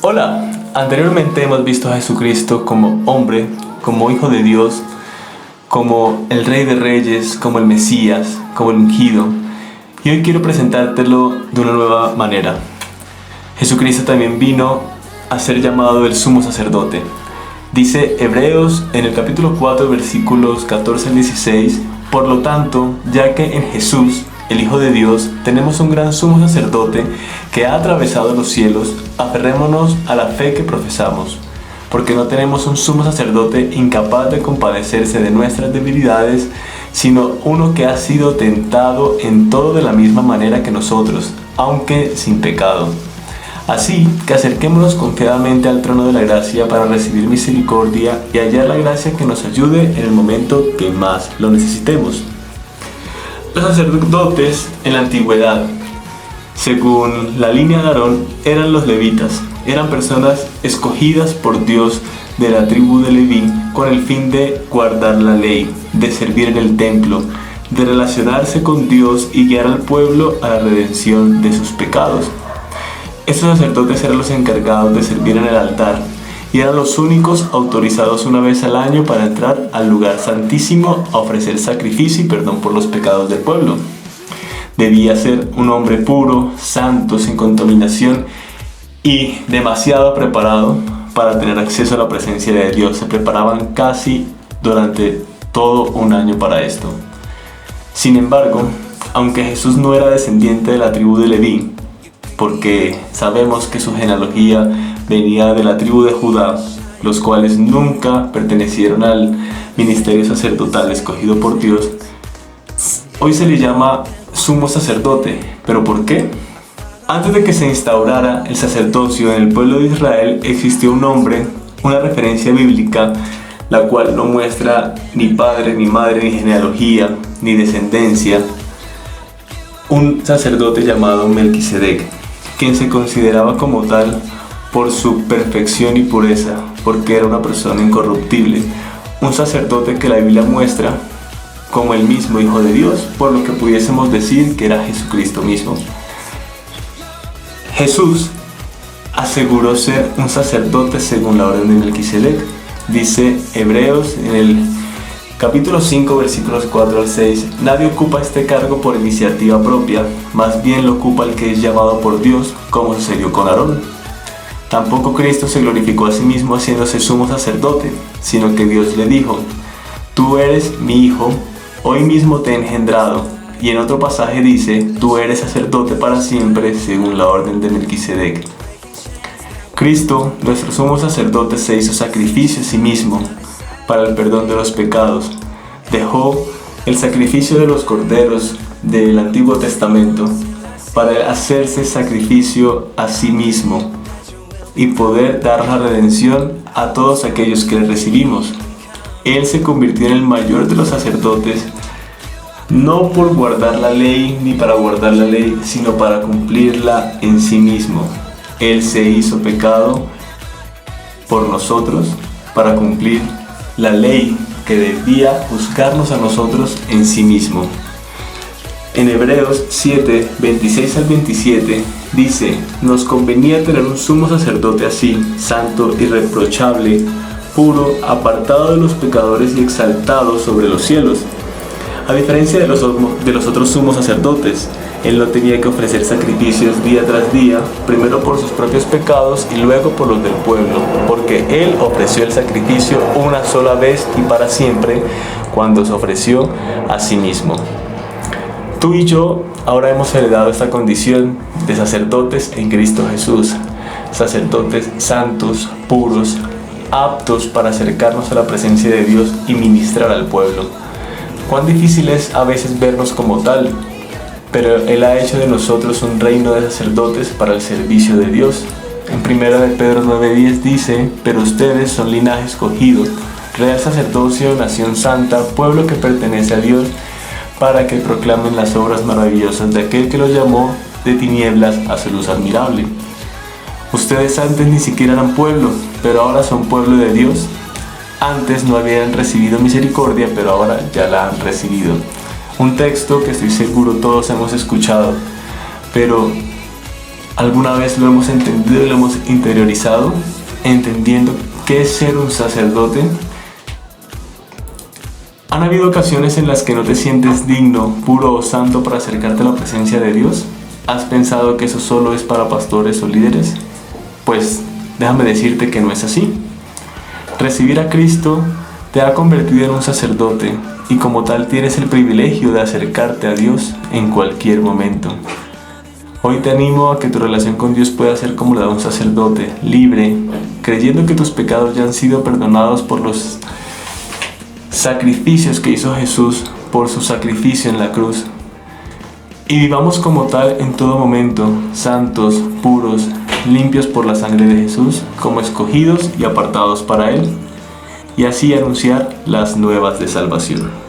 Hola, anteriormente hemos visto a Jesucristo como hombre, como Hijo de Dios, como el Rey de Reyes, como el Mesías, como el ungido. Y hoy quiero presentártelo de una nueva manera. Jesucristo también vino a ser llamado el sumo sacerdote. Dice Hebreos en el capítulo 4, versículos 14 al 16, por lo tanto, ya que en Jesús, el Hijo de Dios, tenemos un gran sumo sacerdote que ha atravesado los cielos, aferrémonos a la fe que profesamos, porque no tenemos un sumo sacerdote incapaz de compadecerse de nuestras debilidades, sino uno que ha sido tentado en todo de la misma manera que nosotros, aunque sin pecado. Así que acerquémonos confiadamente al trono de la gracia para recibir misericordia y hallar la gracia que nos ayude en el momento que más lo necesitemos. Los sacerdotes en la antigüedad, según la línea de Aarón, eran los levitas. Eran personas escogidas por Dios de la tribu de Leví con el fin de guardar la ley, de servir en el templo, de relacionarse con Dios y guiar al pueblo a la redención de sus pecados. Estos sacerdotes eran los encargados de servir en el altar y eran los únicos autorizados una vez al año para entrar al lugar santísimo a ofrecer sacrificio y perdón por los pecados del pueblo. Debía ser un hombre puro, santo, sin contaminación y demasiado preparado para tener acceso a la presencia de Dios. Se preparaban casi durante todo un año para esto. Sin embargo, aunque Jesús no era descendiente de la tribu de Leví, porque sabemos que su genealogía venía de la tribu de Judá, los cuales nunca pertenecieron al ministerio sacerdotal escogido por Dios, hoy se le llama sumo sacerdote. ¿Pero por qué? Antes de que se instaurara el sacerdocio en el pueblo de Israel, existió un hombre, una referencia bíblica, la cual no muestra ni padre, ni madre, ni genealogía, ni descendencia, un sacerdote llamado Melquisedec, quien se consideraba como tal por su perfección y pureza, porque era una persona incorruptible, un sacerdote que la Biblia muestra como el mismo Hijo de Dios, por lo que pudiésemos decir que era Jesucristo mismo. Jesús aseguró ser un sacerdote según la orden de Melquisedec. Dice Hebreos en el capítulo 5, versículos 4 al 6, nadie ocupa este cargo por iniciativa propia, más bien lo ocupa el que es llamado por Dios, como sucedió con Aarón. Tampoco Cristo se glorificó a sí mismo haciéndose sumo sacerdote, sino que Dios le dijo, tú eres mi hijo, hoy mismo te he engendrado. Y en otro pasaje dice, tú eres sacerdote para siempre según la orden de Melquisedec. Cristo, nuestro sumo sacerdote, se hizo sacrificio a sí mismo para el perdón de los pecados. Dejó el sacrificio de los corderos del Antiguo Testamento para hacerse sacrificio a sí mismo y poder dar la redención a todos aquellos que le recibimos. Él se convirtió en el mayor de los sacerdotes, no por guardar la ley ni para guardar la ley, sino para cumplirla en sí mismo. Él se hizo pecado por nosotros para cumplir la ley que debía juzgarnos a nosotros en sí mismo. En Hebreos 7, 26 al 27 dice, nos convenía tener un sumo sacerdote así, santo, irreprochable, puro, apartado de los pecadores y exaltado sobre los cielos. A diferencia de los otros sumos sacerdotes, él no tenía que ofrecer sacrificios día tras día, primero por sus propios pecados y luego por los del pueblo, porque él ofreció el sacrificio una sola vez y para siempre, cuando se ofreció a sí mismo. Tú y yo ahora hemos heredado esta condición de sacerdotes en Cristo Jesús, sacerdotes santos, puros, aptos para acercarnos a la presencia de Dios y ministrar al pueblo. Cuán difícil es a veces vernos como tal, pero Él ha hecho de nosotros un reino de sacerdotes para el servicio de Dios. En 1 de Pedro 9:10 dice, pero ustedes son linaje escogido, real sacerdocio, nación santa, pueblo que pertenece a Dios, para que proclamen las obras maravillosas de aquel que los llamó de tinieblas a su luz admirable. Ustedes antes ni siquiera eran pueblo, pero ahora son pueblo de Dios. Antes no habían recibido misericordia, pero ahora ya la han recibido. Un texto que estoy seguro todos hemos escuchado, pero ¿Alguna vez lo hemos entendido y lo hemos interiorizado, entendiendo qué es ser un sacerdote? ¿Han habido ocasiones en las que no te sientes digno, puro o santo para acercarte a la presencia de Dios? ¿Has pensado que eso solo es para pastores o líderes? Pues déjame decirte que no es así. Recibir a Cristo te ha convertido en un sacerdote y como tal tienes el privilegio de acercarte a Dios en cualquier momento. Hoy te animo a que tu relación con Dios pueda ser como la de un sacerdote, libre, creyendo que tus pecados ya han sido perdonados por los sacrificios que hizo Jesús, por su sacrificio en la cruz. Y vivamos como tal en todo momento, santos, puros, limpios por la sangre de Jesús, como escogidos y apartados para Él, y así anunciar las nuevas de salvación.